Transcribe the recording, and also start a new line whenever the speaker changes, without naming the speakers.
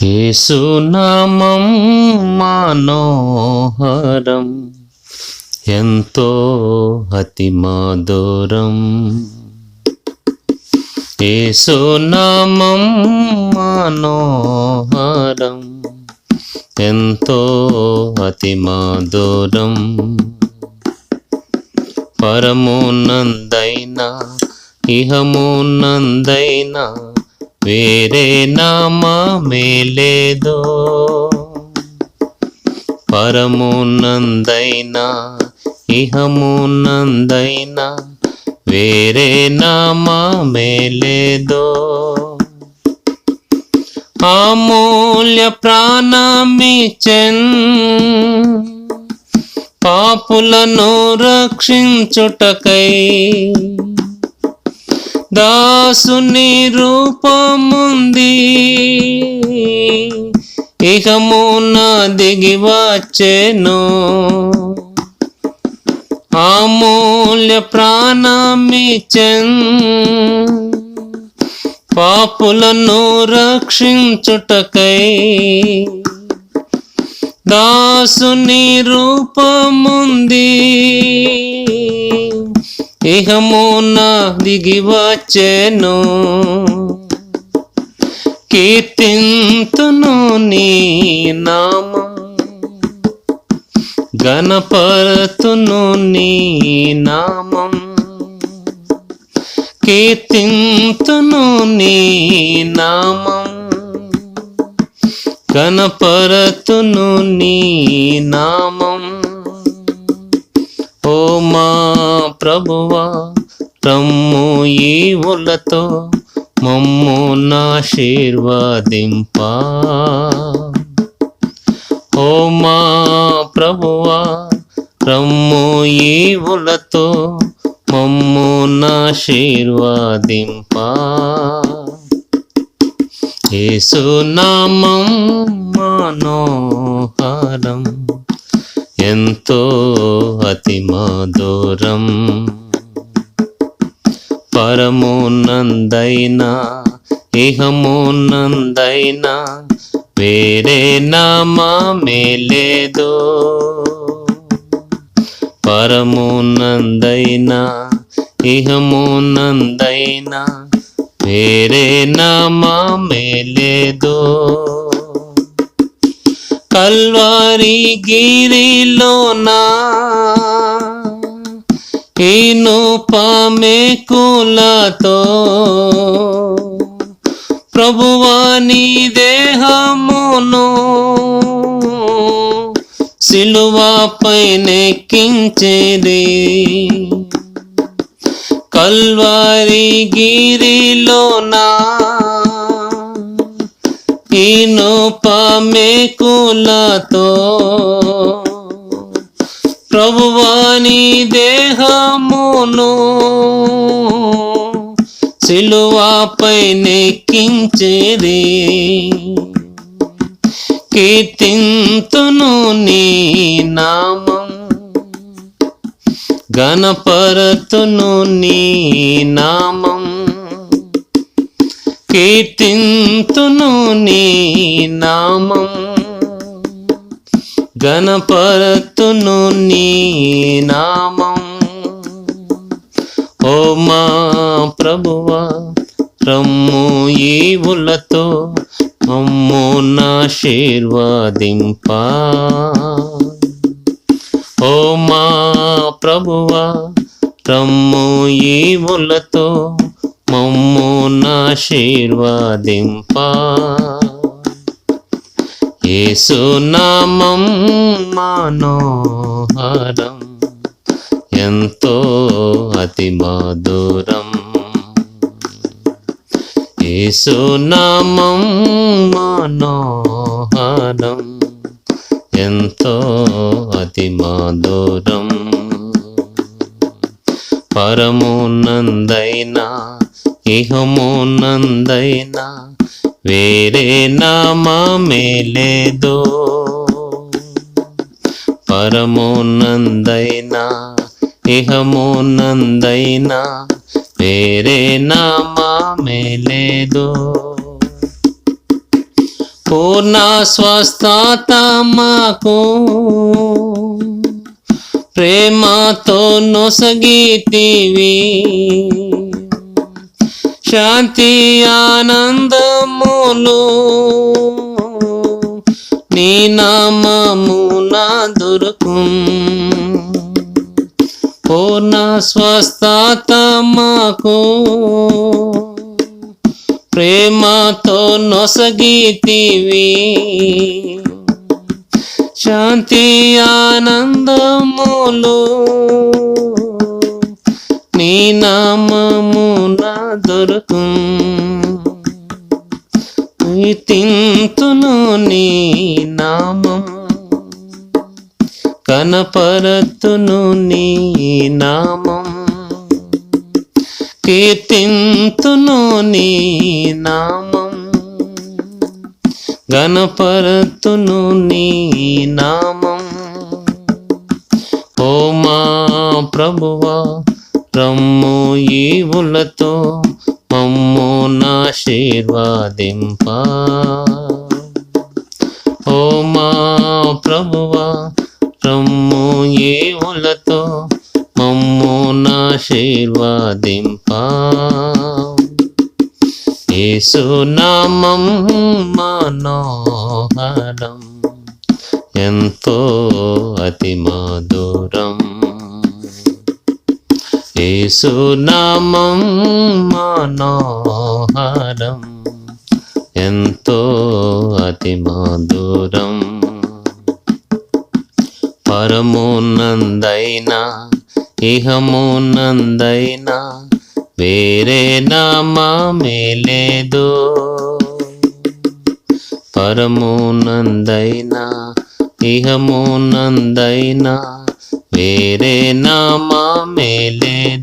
యేసునామం మనోహరం, ఎంతో అతి మధురం. యేసునామం మనోహరం, ఎంతో అతి మధురం. పరమునందైనా ఇహమునందైనా వేరే నామమే లేదు. పరమునందైనా ఇహమునందైనా వేరే నామమే లేదు. అమూల్య ప్రాణమిచ్చెన్ పాపులను రక్షించుటకై, దాసుని రూపముంది ఇహమున దిగి వచ్చెను. అమూల్య ప్రాణమిచ్చెన్ పాపులను రక్షించుటకై, దాసుని రూపముంది ఇహమున దిగి వచ్చెను. కీర్తింతును నీ నామం, గణపరతును నీ నామం. కీర్తింతును నీ నామం, గణపరతును నీ నామం. ఓ మా ప్రభువా, రమ్ము ఈవులతో మమ్ము ఆశీర్వదింపా. ఓ మా ప్రభువా, రమ్ము ఈవులతో మమ్ము ఆశీర్వదింపా. యేసునామం మనోహరం, ఎంతో అతి మధురం. పరమునందైనా ఇహమునందైనా వేరే నామమే లేదు. పరమునందైనా ఇహమునందైనా వేరే నామమే లేదు. కల్వారి గిరిలోనా ఇనుపమేకులతో ప్రభువా నీ దేహమును సిలువపై నెక్కించిరి. కల్వారి గిరిలోనా ఇనుపమేకులతో ప్రభువా నీ దేహమును సిలువపై నెక్కించిరి. కీర్తింతును నీ నామం, గణపరతును నీ నామం. కీర్తింతును నీ నామం, గణపరతును నీ నామం. ఓ మా ప్రభువా, రమ్ము ఈవులతో మమ్ము ఆశీర్వదింపా. ఓ మా ప్రభువా, రమ్ము ఈవులతో మమ్ము ఆశీర్వదింపా. యేసునామం మనోహరం, ఎంతో అతి మధురం. యేసునామం మనోహరం, ఎంతో అతి మధురం. పరమునందైనా ఇహమునందైనా వేరే నామమే లేదు. పరమునందైనా ఇహమునందైనా వేరే నామమే లేదు. పూర్ణ స్వస్థత మాకు ప్రేమతో నొసగితివి, శాంతి ఆనందములు నీ నామమున దొరుకు. పూర్ణ స్వస్థత మాకు ప్రేమతో నొసగితివి, శాంతి ఆనందములు నీ నామమున దొరుకు. కీర్తింతును నీ నామం, కనపరతును నీ నామం, కీర్తింతును నీ నామం, గణపరతును నీ నామం. ఓ మా ప్రభువా రమ్ము ఈవులతో మమ్ము నాశీర్వదింప. ఓ మా ప్రభువా రమ్ము ఈవులతో మమ్ము నాశీర్వదింప. యేసు నామం మనోహరం, ఎంతో అతి మధురం. యేసు నామం మనోహరం, ఎంతో అతి మధురం. పరమునందైనా ఇహమునందైనా వేరే నామమే లేదు. పరమునందైనా ఇహమునందైనా వేరే నామమే లేదు.